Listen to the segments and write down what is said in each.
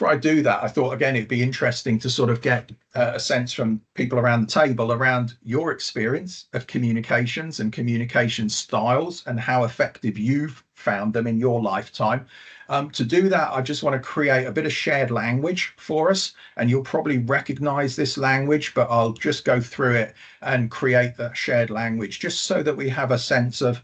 before I do that, I thought, again, it'd be interesting to sort of get a sense from people around the table around your experience of communications and communication styles and how effective you've found them in your lifetime. To do that, I just want to create a bit of shared language for us, and you'll probably recognize this language, but I'll just go through it and create that shared language just so that we have a sense of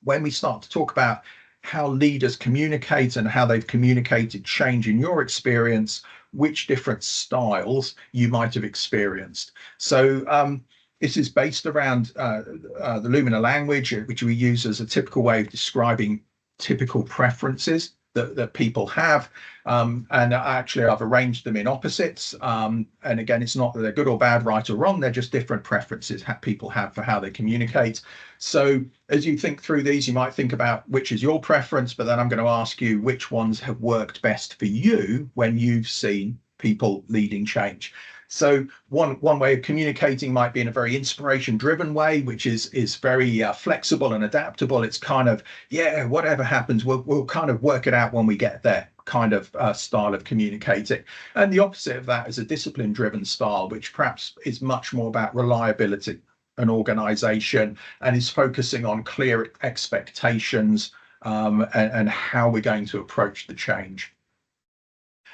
when we start to talk about how leaders communicate and how they've communicated change in your experience, which different styles you might have experienced. So this is based around the Lumina language, which we use as a typical way of describing typical preferences that people have. And actually, I've arranged them in opposites. And again, it's not that they're good or bad, right or wrong. They're just different preferences people have for how they communicate. So as you think through these, you might think about which is your preference, but then I'm going to ask you which ones have worked best for you when you've seen people leading change. So one way of communicating might be in a very inspiration-driven way, which is very flexible and adaptable. It's kind of, yeah, whatever happens, we'll kind of work it out when we get there kind of style of communicating. And the opposite of that is a discipline-driven style, which perhaps is much more about reliability and organization and is focusing on clear expectations and how we're going to approach the change.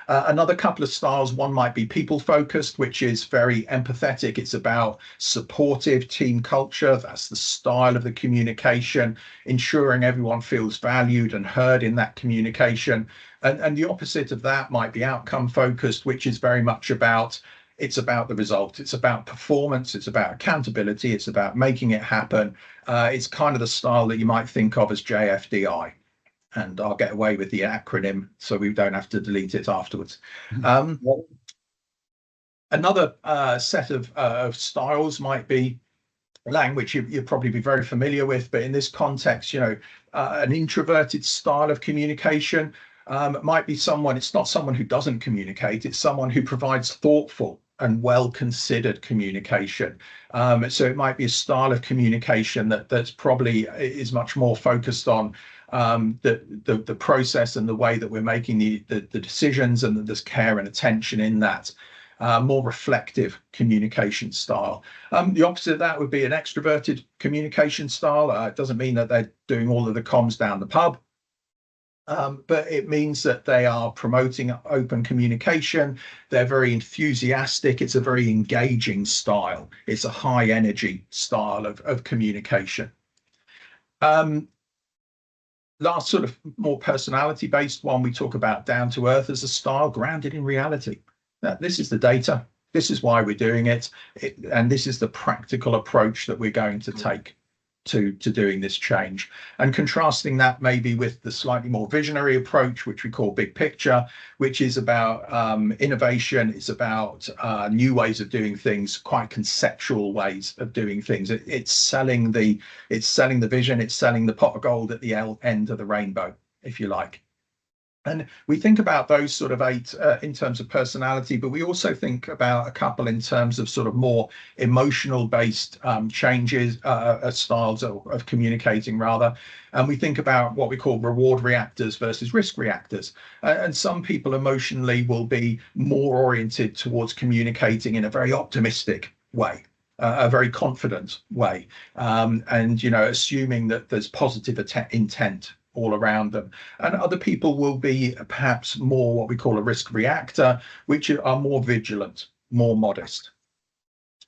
Another couple of styles, one might be people focused, which is very empathetic. It's about supportive team culture. That's the style of the communication, ensuring everyone feels valued and heard in that communication. And the opposite of that might be outcome focused, which is very much about, it's about the result. It's about performance. It's about accountability. It's about making it happen. It's kind of the style that you might think of as JFDI. And I'll get away with the acronym so we don't have to delete it afterwards. Another set of styles might be language you'll probably be very familiar with, but in this context, an introverted style of communication might be someone, it's not someone who doesn't communicate, it's someone who provides thoughtful and well-considered communication. So it might be a style of communication that's probably is much more focused on the process and the way that we're making the decisions, and that there's care and attention in that. More reflective communication style. The opposite of that would be an extroverted communication style. It doesn't mean that they're doing all of the comms down the pub, but it means that they are promoting open communication. They're very enthusiastic. It's a very engaging style. It's a high energy style of communication. Last sort of more personality based one, we talk about down to earth as a style grounded in reality. Now, this is the data. This is why we're doing it. And this is the practical approach that we're going to take to doing this change, and contrasting that maybe with the slightly more visionary approach, which we call big picture, which is about innovation. It's about new ways of doing things, quite conceptual ways of doing things. It's selling the vision. It's selling the pot of gold at the end of the rainbow, if you like. And we think about those sort of 8 in terms of personality, but we also think about a couple in terms of sort of more emotional based changes, styles of communicating rather. And we think about what we call reward reactors versus risk reactors. And some people emotionally will be more oriented towards communicating in a very optimistic way. A very confident way, and assuming that there's positive intent all around them. And other people will be perhaps more what we call a risk reactor, which are more vigilant, more modest,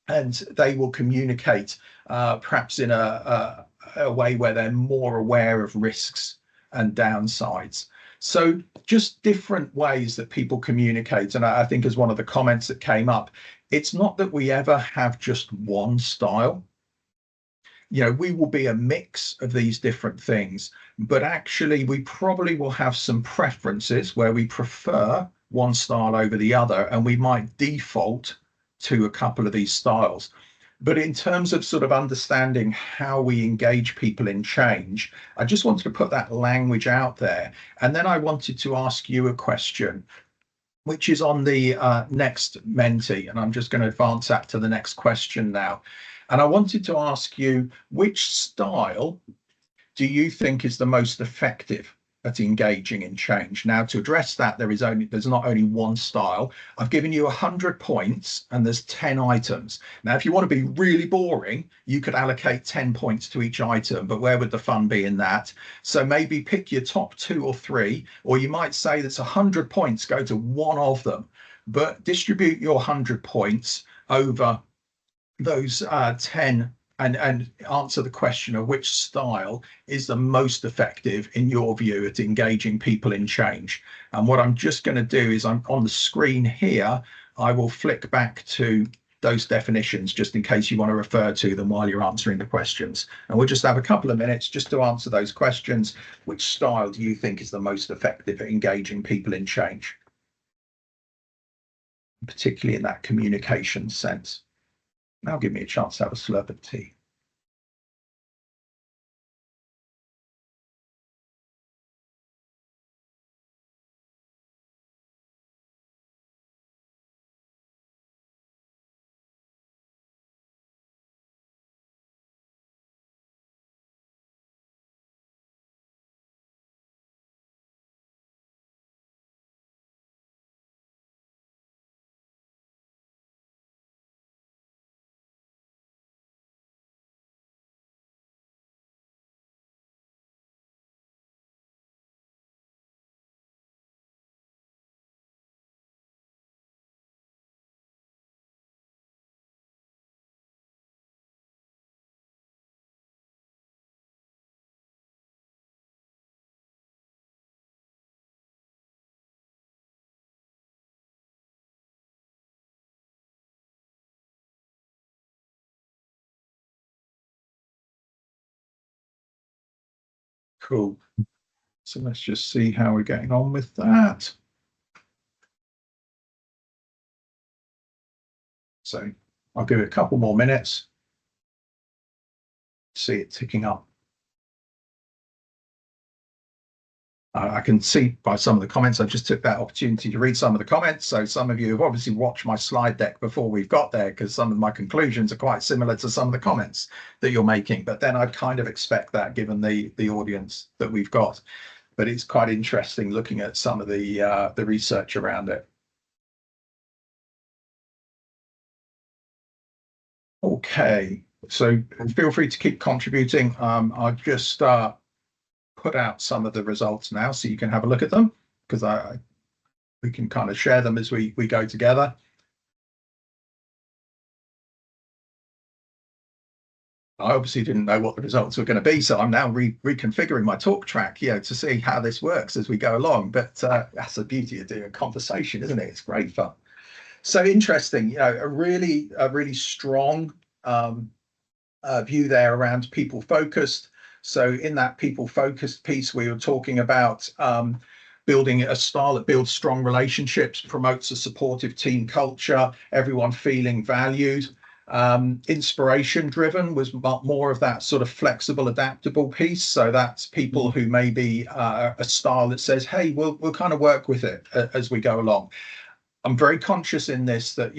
and they will communicate perhaps in a way where they're more aware of risks and downsides. So just different ways that people communicate. And I think as one of the comments that came up, it's not that we ever have just one style. We will be a mix of these different things, but actually we probably will have some preferences where we prefer one style over the other, and we might default to a couple of these styles. But in terms of sort of understanding how we engage people in change, I just wanted to put that language out there. And then I wanted to ask you a question, which is on the next Menti, and I'm just going to advance that to the next question now. And I wanted to ask you, which style do you think is the most effective at engaging in change. Now, to address that, there's not only one style. I've given you 100 points and there's 10 items. Now, if you want to be really boring, you could allocate 10 points to each item, but where would the fun be in that? So maybe pick your top 2 or 3, or you might say that's 100 points, go to one of them, but distribute your 100 points over those 10 and answer the question of which style is the most effective in your view at engaging people in change. And what I'm just going to do is I'm on the screen here, I will flick back to those definitions just in case you want to refer to them while you're answering the questions. And we'll just have a couple of minutes just to answer those questions. Which style do you think is the most effective at engaging people in change? Particularly in that communication sense. Now give me a chance to have a slurp of tea. Cool. So let's just see how we're getting on with that. So I'll give it a couple more minutes. See it ticking up. I can see by some of the comments, I just took that opportunity to read some of the comments. So some of you have obviously watched my slide deck before we've got there, because some of my conclusions are quite similar to some of the comments that you're making. But then I'd kind of expect that given the audience that we've got. But it's quite interesting looking at some of the research around it. Okay, so feel free to keep contributing. I've just put out some of the results now so you can have a look at them, because we can kind of share them as we go together. I obviously didn't know what the results were going to be, so I'm now reconfiguring my talk track, to see how this works as we go along. But that's the beauty of doing a conversation, isn't it? It's great fun. So interesting, a really strong view there around people focused. So in that people focused piece, we were talking about building a style that builds strong relationships, promotes a supportive team culture, everyone feeling valued. Inspiration driven was more of that sort of flexible, adaptable piece. So that's people who maybe a style that says, hey, we'll kind of work with it as we go along. I'm very conscious in this that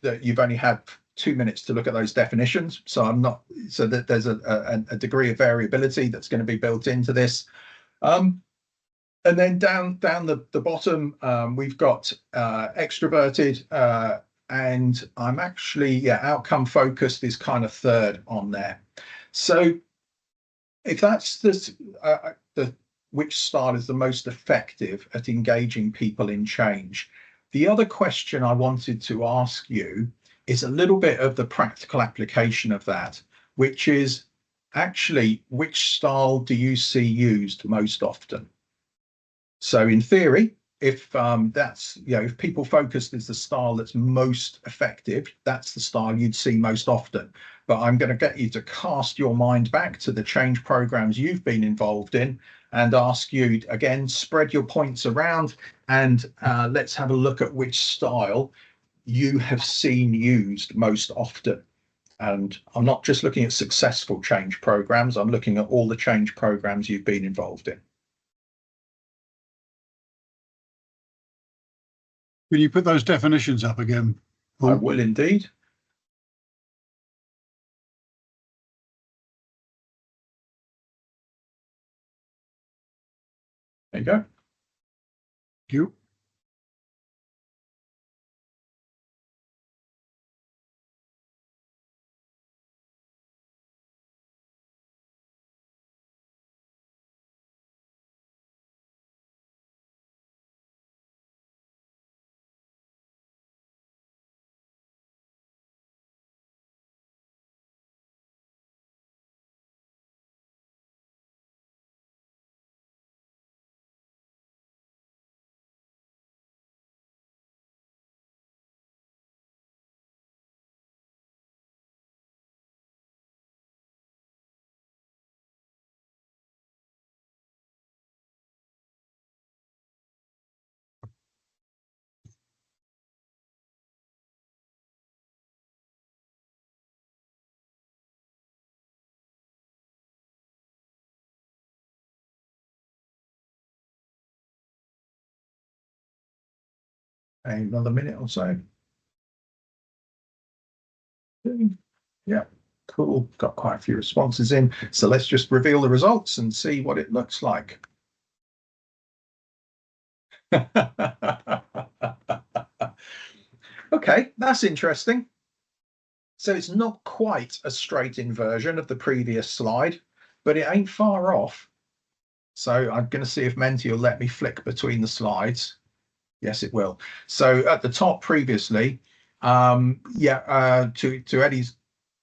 that you've only had 2 minutes to look at those definitions, so that there's a degree of variability that's going to be built into this. And then down the bottom, we've got extroverted, and I'm actually outcome focused is kind of third on there. So if that's which style is the most effective at engaging people in change, the other question I wanted to ask you is a little bit of the practical application of that, which is actually which style do you see used most often? So in theory, if that's if people focused is the style that's most effective, that's the style you'd see most often. But I'm going to get you to cast your mind back to the change programs you've been involved in and ask you again, spread your points around, and let's have a look at which style you have seen used most often. And I'm not just looking at successful change programs, I'm looking at all the change programs you've been involved in. Can you put those definitions up again, Paul? I will indeed. There you go. Thank you. Another minute or so. Yeah, cool. Got quite a few responses in. So let's just reveal the results and see what it looks like. Okay, that's interesting. So it's not quite a straight inversion of the previous slide, but it ain't far off. So I'm going to see if Menti will let me flick between the slides. Yes, it will. So at the top previously, to Eddie's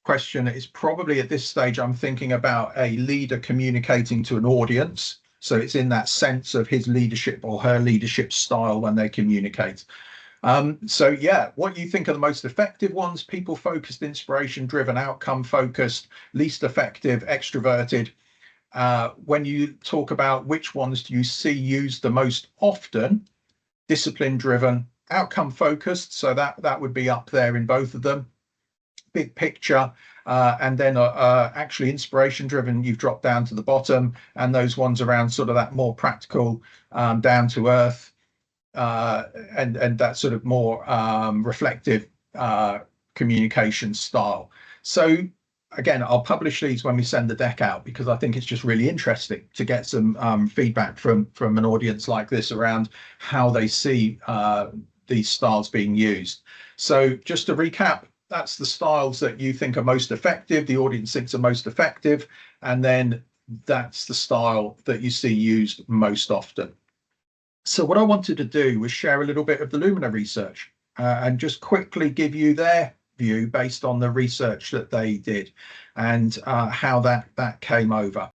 question, it's probably at this stage I'm thinking about a leader communicating to an audience. So it's in that sense of his leadership or her leadership style when they communicate. So yeah, what you think are the most effective ones: people focused, inspiration driven, outcome focused, least effective, extroverted. When you talk about which ones do you see used the most often, discipline driven, outcome focused, so that would be up there in both of them. Big picture, and then actually inspiration driven, you've dropped down to the bottom, and those ones around sort of that more practical, down to earth, and that sort of more reflective communication style. So again, I'll publish these when we send the deck out, because I think it's just really interesting to get some feedback from an audience like this around how they see these styles being used. So just to recap, that's the styles that you think are most effective, the audience thinks are most effective, and then that's the style that you see used most often. So what I wanted to do was share a little bit of the Lumina research and just quickly give you their view based on the research that they did and how that came over.